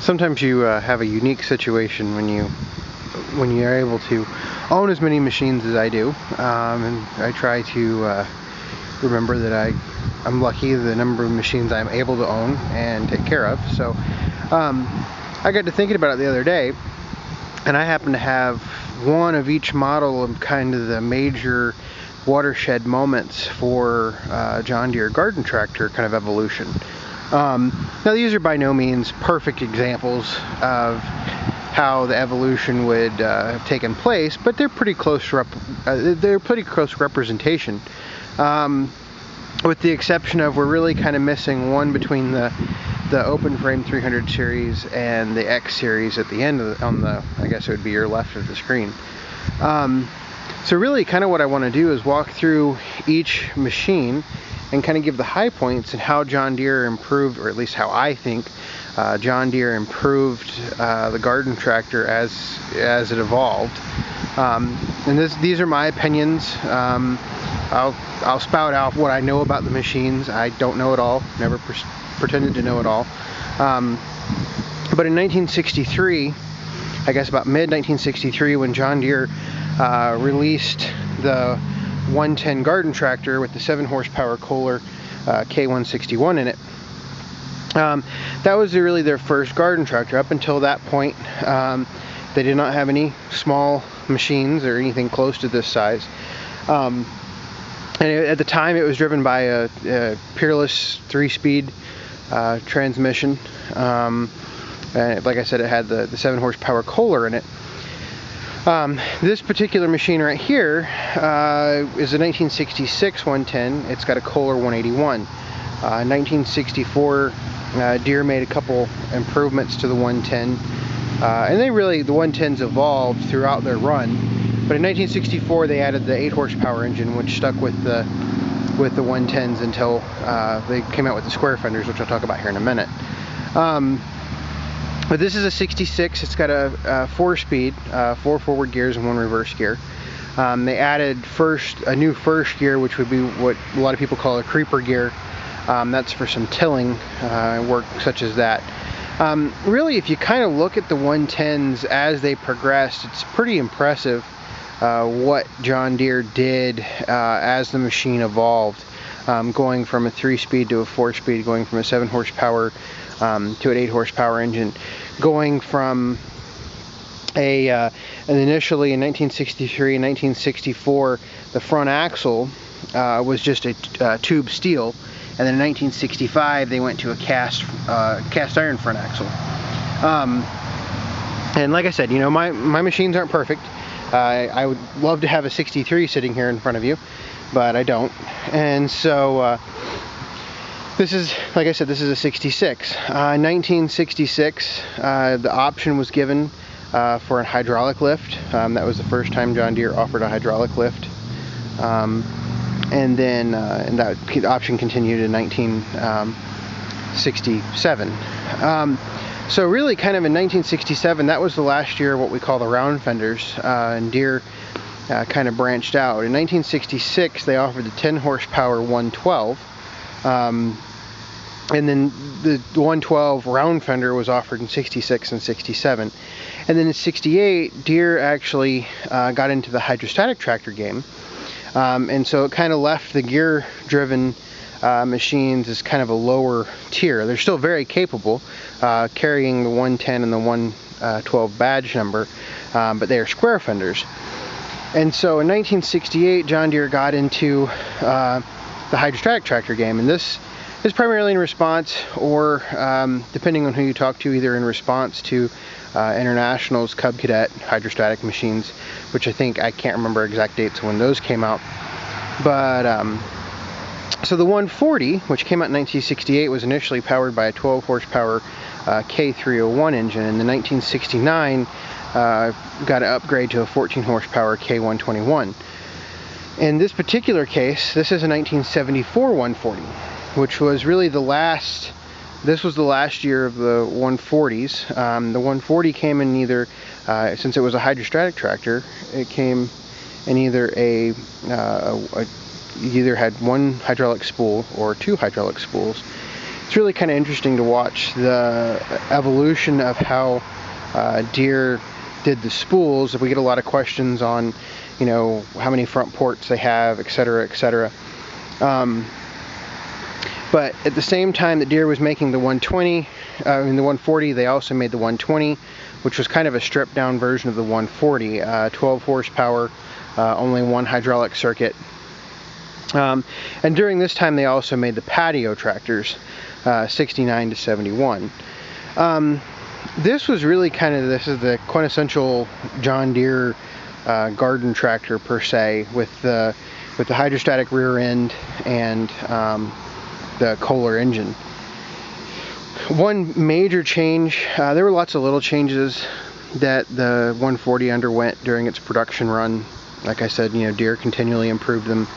Sometimes you have a unique situation when you're able to own as many machines as I do, and I try to remember that I'm lucky the number of machines I'm able to own and take care of. So I got to thinking about it the other day, and I happen to have one of each model of kind of the major watershed moments for John Deere garden tractor kind of evolution. Now these are by no means perfect examples of how the evolution would have taken place, but they're pretty close representation. With the exception of we're really kind of missing one between the open frame 300 series and the X series at the end of I guess it would be your left of the screen. So really kind of what I want to do is walk through each machine and kind of give the high points and how John Deere improved, or at least how I think John Deere improved the garden tractor as it evolved. And these are my opinions. I'll spout out what I know about the machines. I don't know it all, never pretended to know it all. But in 1963, I guess about mid-1963, when John Deere released the 110 garden tractor with the 7 horsepower Kohler K161 in it, that was really their first garden tractor. Up until that point, they did not have any small machines or anything close to this size. And at the time, it was driven by a Peerless 3-speed transmission. And like I said, it had the 7 horsepower Kohler in it. This particular machine right here is a 1966 110. It's got a Kohler 181. In 1964, Deere made a couple improvements to the 110, and the 110s evolved throughout their run. But in 1964, they added the 8 horsepower engine, which stuck with the 110s until they came out with the square fenders, which I'll talk about here in a minute. But this is a 66. It's got a 4-speed, 4 forward gears and 1 reverse gear. They added a new first gear, which would be what a lot of people call a creeper gear. That's for some tilling work such as that. Really, if you kind of look at the 110s as they progressed, it's pretty impressive what John Deere did as the machine evolved, going from a 3-speed to a 4-speed, going from a 7 horsepower to an 8 horsepower engine, going from and initially in 1963 and 1964 the front axle was just a tube steel, and then in 1965 they went to a cast iron front axle. And like I said, you know, my machines aren't perfect. I would love to have a 63 sitting here in front of you, but I don't. And so this is, like I said, this is a 66. In 1966, the option was given for a hydraulic lift. That was the first time John Deere offered a hydraulic lift. And then and that option continued in 1967. So really kind of in 1967, that was the last year of what we call the round fenders, and Deere kind of branched out. In 1966, they offered the 10 horsepower 112. And then the 112 round fender was offered in 66 and 67. And then in 68, Deere actually got into the hydrostatic tractor game. And so it kind of left the gear-driven machines as kind of a lower tier. They're still very capable, carrying the 110 and the 112 badge number, but they are square fenders. And so in 1968, John Deere got into the hydrostatic tractor game, and this is primarily in response, or depending on who you talk to, either in response to International's Cub Cadet hydrostatic machines, which I can't remember exact dates when those came out. But so the 140, which came out in 1968, was initially powered by a 12 horsepower K301 engine, and in 1969 got an upgrade to a 14 horsepower K121. In this particular case, this is a 1974 140, which was really this was the last year of the 140s. The 140 came in either, since it was a hydrostatic tractor, it came in either you either had 1 hydraulic spool or 2 hydraulic spools. it's really kind of interesting to watch the evolution of how Deere did the spools. We get a lot of questions on, you know, how many front ports they have, etc., etc. But at the same time that Deere was making the 120, the 140, they also made the 120, which was kind of a stripped down version of the 140, 12 horsepower, only one hydraulic circuit. And during this time they also made the patio tractors, 69 to 71. This was really this is the quintessential John Deere garden tractor per se, with the hydrostatic rear end and the Kohler engine. One major change, there were lots of little changes that the 140 underwent during its production run. Like I said, you know, Deere continually improved them.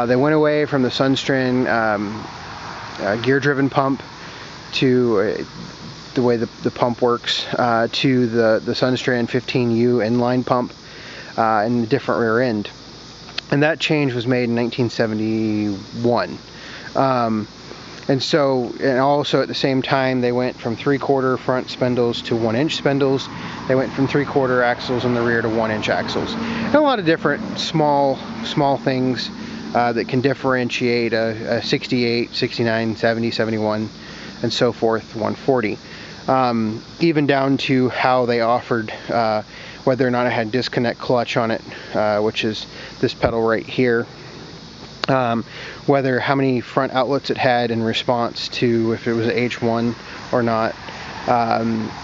They went away from the Sunstrand gear-driven pump to the way the pump works, to the Sunstrand 15U inline pump and the different rear end. And that change was made in 1971. And also at the same time they went from 3/4 front spindles to 1-inch spindles. They went from 3/4 axles in the rear to 1-inch axles. And a lot of different small things that can differentiate a 68, 69, 70, 71, and so forth, 140. Even down to how they offered whether or not it had disconnect clutch on it, which is this pedal right here. Whether how many front outlets it had in response to if it was H1 or not.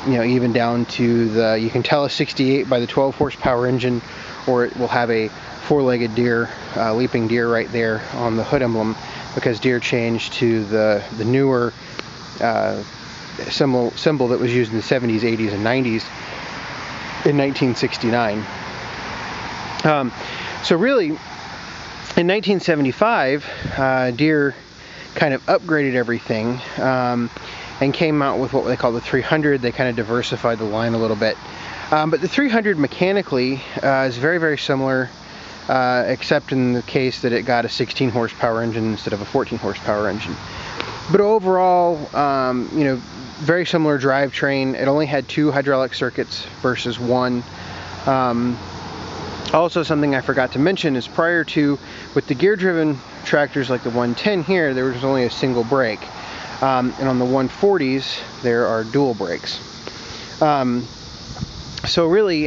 You know, even down to you can tell a 68 by the 12 horsepower engine, or it will have a four-legged deer, leaping deer right there on the hood emblem, because Deere changed to the newer symbol that was used in the 70s, 80s, and 90s in 1969. So really, in 1975, Deere kind of upgraded everything and came out with what they call the 300. They kind of diversified the line a little bit. But the 300 mechanically is very, very similar, except in the case that it got a 16 horsepower engine instead of a 14 horsepower engine. But overall, you know, very similar drivetrain. It only had 2 hydraulic circuits versus 1. Also, something I forgot to mention is prior to, with the gear-driven tractors like the 110 here, there was only a single brake. And on the 140s, there are dual brakes. So really,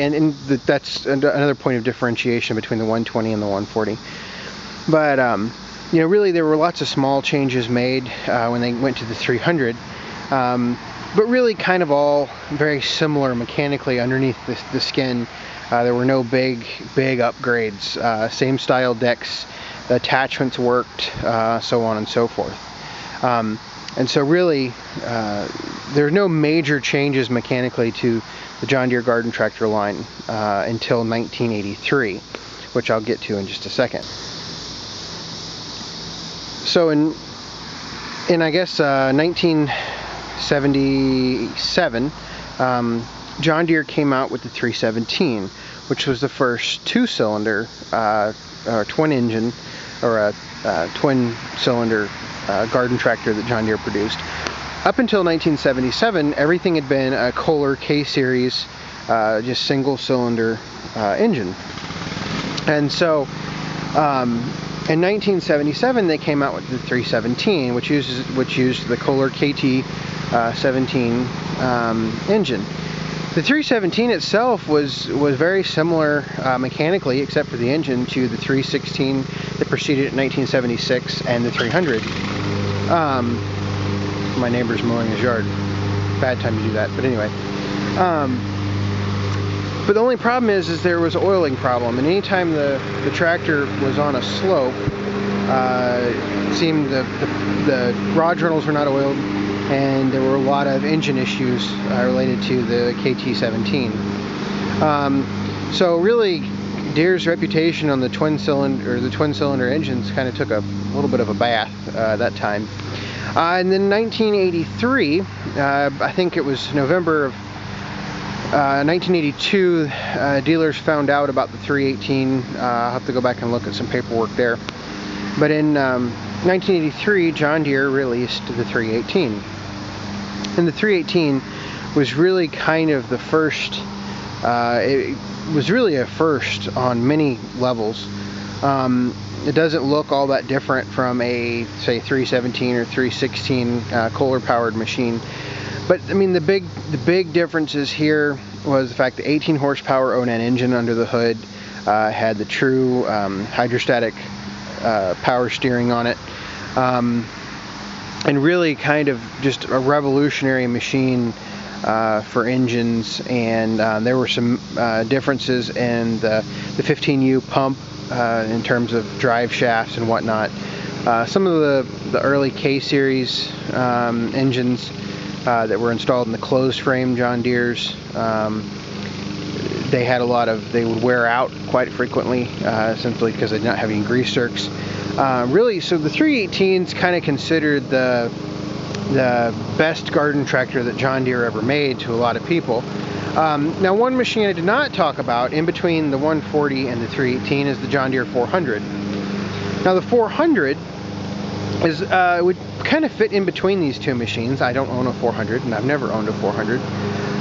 that's another point of differentiation between the 120 and the 140. But, you know, really there were lots of small changes made when they went to the 300. But really kind of all very similar mechanically underneath the skin. There were no big upgrades. Same style decks, the attachments worked, so on and so forth. And so really, there are no major changes mechanically to the John Deere garden tractor line until 1983, which I'll get to in just a second. So in I guess 1977, John Deere came out with the 317, which was the first 2-cylinder twin engine, or a twin-cylinder garden tractor that John Deere produced. Up until 1977, everything had been a Kohler K-series, just single-cylinder engine. And so, in 1977, they came out with the 317, which used the Kohler KT 17 engine. The 317 itself was very similar mechanically, except for the engine, to the 316 that preceded it in 1976 and the 300. My neighbor's mowing his yard. Bad time to do that, but anyway. But the only problem is there was an oiling problem, and anytime the tractor was on a slope, it seemed the rod journals were not oiled, and there were a lot of engine issues related to the KT-17. So really, Deere's reputation on the twin cylinder engines kind of took a little bit of a bath that time. And then 1983, I think it was November of 1982, dealers found out about the 318. I'll have to go back and look at some paperwork there. But in 1983, John Deere released the 318. And the 318 was really kind of the first, it was really a first on many levels. It doesn't look all that different from a, say, 317 or 316 Kohler powered machine. But I mean, the big differences here was the fact that 18 horsepower Onan engine under the hood, had the true hydrostatic power steering on it, and really kind of just a revolutionary machine for engines. And there were some differences in the 15U pump in terms of drive shafts and whatnot. Some of the early K-series engines that were installed in the closed frame John Deere's, they had they would wear out quite frequently, simply because they did not have any grease zerks. Really, so the 318 is kind of considered the best garden tractor that John Deere ever made to a lot of people. Now, one machine I did not talk about in between the 140 and the 318 is the John Deere 400. Now, the 400 would kind of fit in between these two machines. I don't own a 400, and I've never owned a 400.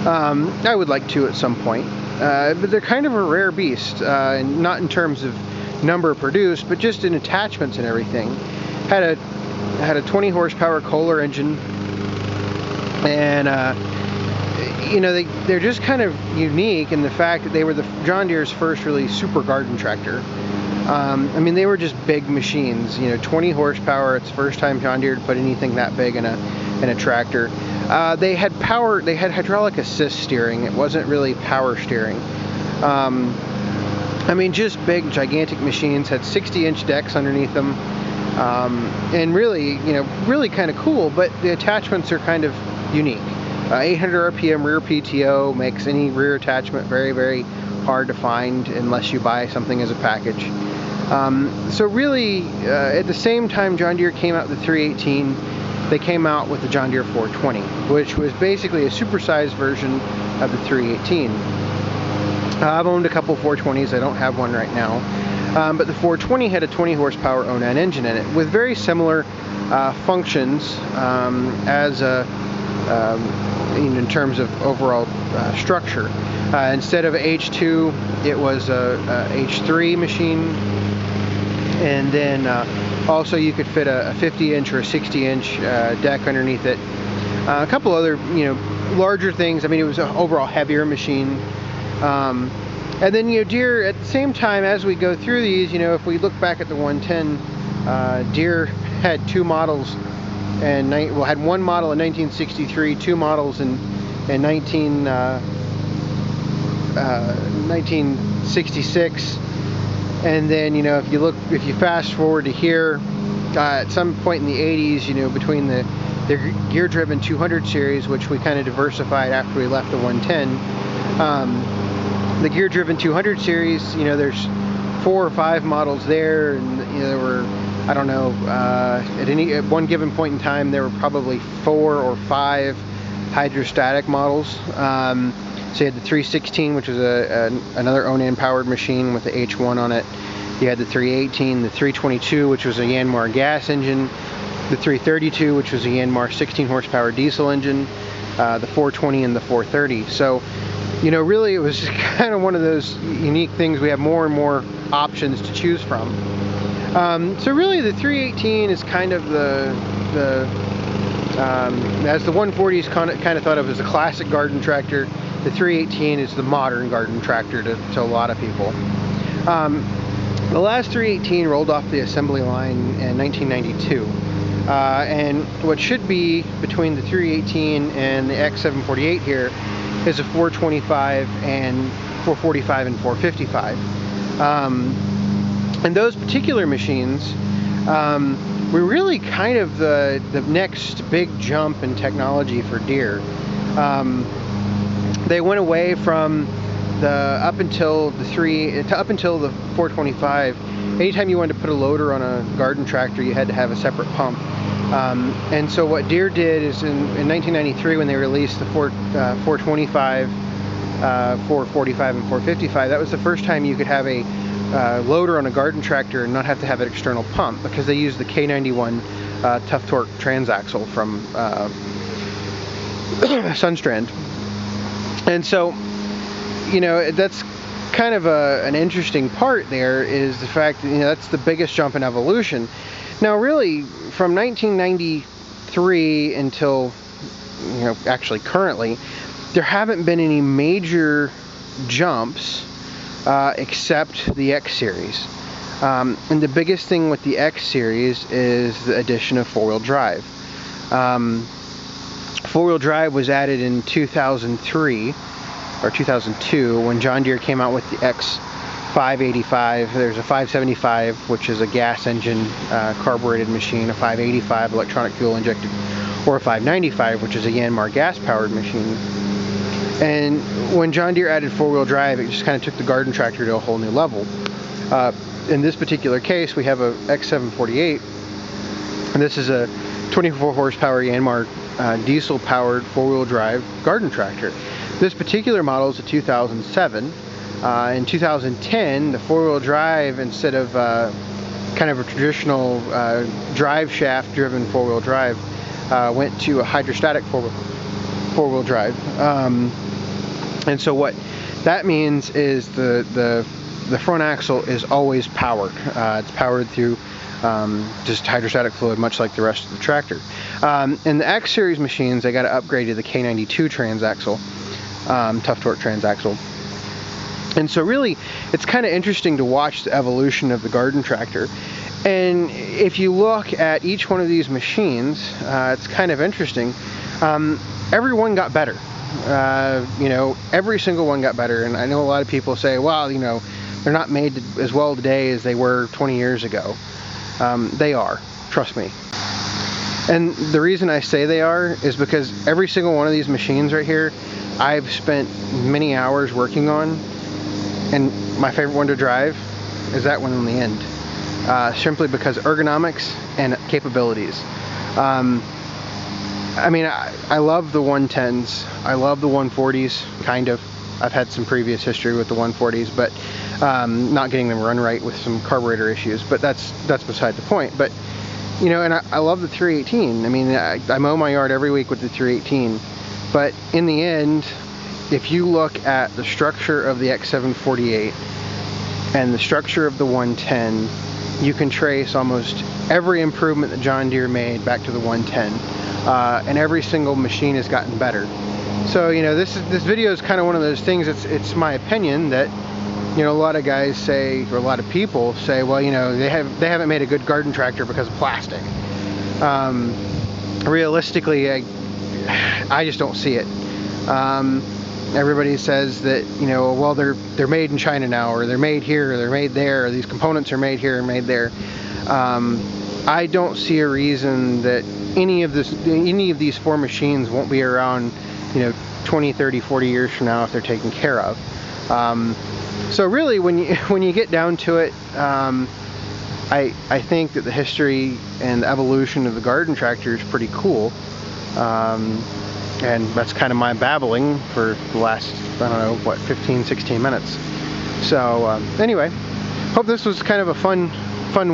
I would like to at some point, but they're kind of a rare beast, and not in terms of number produced, but just in attachments and everything. Had a 20 horsepower Kohler engine, and you know, they're just kind of unique in the fact that they were the John Deere's first really super garden tractor. I mean, they were just big machines, you know, 20 horsepower. It's the first time John Deere put anything that big in a tractor. They had hydraulic assist steering. It wasn't really power steering. I mean, just big, gigantic machines. Had 60-inch decks underneath them, and really, you know, really kind of cool. But the attachments are kind of unique. 800 RPM rear PTO makes any rear attachment very, very hard to find unless you buy something as a package. So really, at the same time John Deere came out with the 318, they came out with the John Deere 420, which was basically a supersized version of the 318. I've owned a couple 420s. I don't have one right now. But the 420 had a 20 horsepower Onan engine in it with very similar functions as in terms of overall structure. Instead of H2, it was a H3 machine, and then also you could fit a 50-inch or a 60-inch deck underneath it. A couple other, you know, larger things. I mean, it was an overall heavier machine. And then, you know, Deere, at the same time as we go through these, you know, if we look back at the 110, Deere had two models, and had one model in 1963, two models in 1966, and then, you know, if you fast forward to here, at some point in the 80s, you know, between the gear-driven 200 series, which we kind of diversified after we left the 110. The gear-driven 200 series, you know, there's 4 or 5 models there, and you know, there were, I don't know, at one given point in time, there were probably 4 or 5 hydrostatic models. So you had the 316, which was another Onan powered machine with the H1 on it. You had the 318, the 322, which was a Yanmar gas engine, the 332, which was a Yanmar 16 horsepower diesel engine, the 420 and the 430. So, you know, really it was just kind of one of those unique things. We have more and more options to choose from. So really the 318 is kind of as the 140s kind of thought of as a classic garden tractor, the 318 is the modern garden tractor to a lot of people. The last 318 rolled off the assembly line in 1992. And what should be between the 318 and the X748 here is a 425 and 445 and 455. And those particular machines were really kind of the next big jump in technology for Deere. They went away from up until the 425. Anytime you wanted to put a loader on a garden tractor, you had to have a separate pump. And so what Deere did is in 1993, when they released the 425, 445, and 455, that was the first time you could have a loader on a garden tractor and not have to have an external pump, because they use the K91 tough torque transaxle from Sunstrand. And so, you know, that's kind of an interesting part there, is the fact that, you know, that's the biggest jump in evolution. Now really, from 1993 until, you know, actually currently, there haven't been any major jumps except the X series. And the biggest thing with the X series is the addition of four-wheel drive. Four-wheel drive was added in 2003 or 2002 when John Deere came out with the X 585. There's a 575, which is a gas engine carbureted machine, a 585 electronic fuel injected, or a 595, which is a Yanmar gas powered machine. And when John Deere added four-wheel drive, it just kind of took the garden tractor to a whole new level. In this particular case, we have a X748, and this is a 24 horsepower Yanmar diesel powered four-wheel drive garden tractor. This particular model is a 2007. In 2010, the four-wheel drive, instead of kind of a traditional drive shaft driven four-wheel drive, went to a hydrostatic four-wheel drive. And so what that means is the front axle is always powered. It's powered through just hydrostatic fluid, much like the rest of the tractor. In the X series machines, they got to upgrade to the K92 transaxle, tough torque transaxle. And so really, it's kind of interesting to watch the evolution of the garden tractor. And if you look at each one of these machines, it's kind of interesting. Every one got better. You know, every single one got better. And I know a lot of people say, well, you know, they're not made as well today as they were 20 years ago. They are, trust me. And the reason I say they are is because every single one of these machines right here, I've spent many hours working on, and my favorite one to drive is that one in the end. Simply because ergonomics and capabilities. I mean, I love the 110s. I love the 140s, kind of. I've had some previous history with the 140s, but not getting them run right with some carburetor issues. But that's beside the point. But you know, and I love the 318. I mean, I mow my yard every week with the 318. But in the end, if you look at the structure of the X748 and the structure of the 110, you can trace almost every improvement that John Deere made back to the 110, and every single machine has gotten better. So you know, this video is kind of one of those things. It's my opinion that, you know, a lot of guys say, or a lot of people say, well, you know, they haven't made a good garden tractor because of plastic. Realistically, I just don't see it. Everybody says that, you know, well, they're made in China now, or they're made here, or they're made there, or these components are made here and made there. I don't see a reason that any of these four machines won't be around, you know, 20, 30, 40 years from now if they're taken care of. So really, when you get down to it, I think that the history and the evolution of the garden tractor is pretty cool. And that's kind of my babbling for the last, I don't know, what, 15, 16 minutes. So anyway, hope this was kind of a fun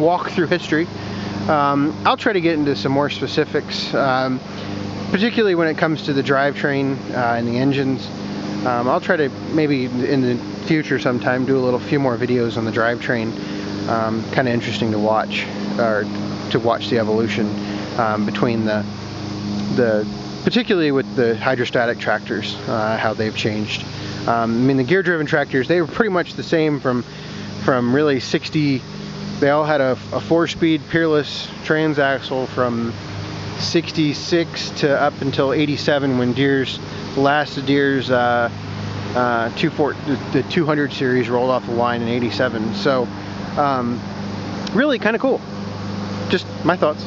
walk through history. I'll try to get into some more specifics, particularly when it comes to the drivetrain and the engines. I'll try to maybe in the future sometime do a few more videos on the drivetrain. Kind of interesting to watch, or to watch the evolution between particularly with the hydrostatic tractors, how they've changed. I mean, the gear-driven tractors, they were pretty much the same from really 60. They all had a 4-speed Peerless transaxle from 66 to up until 87 when Deere's 200 series rolled off the line in 87. So really kind of cool. Just my thoughts.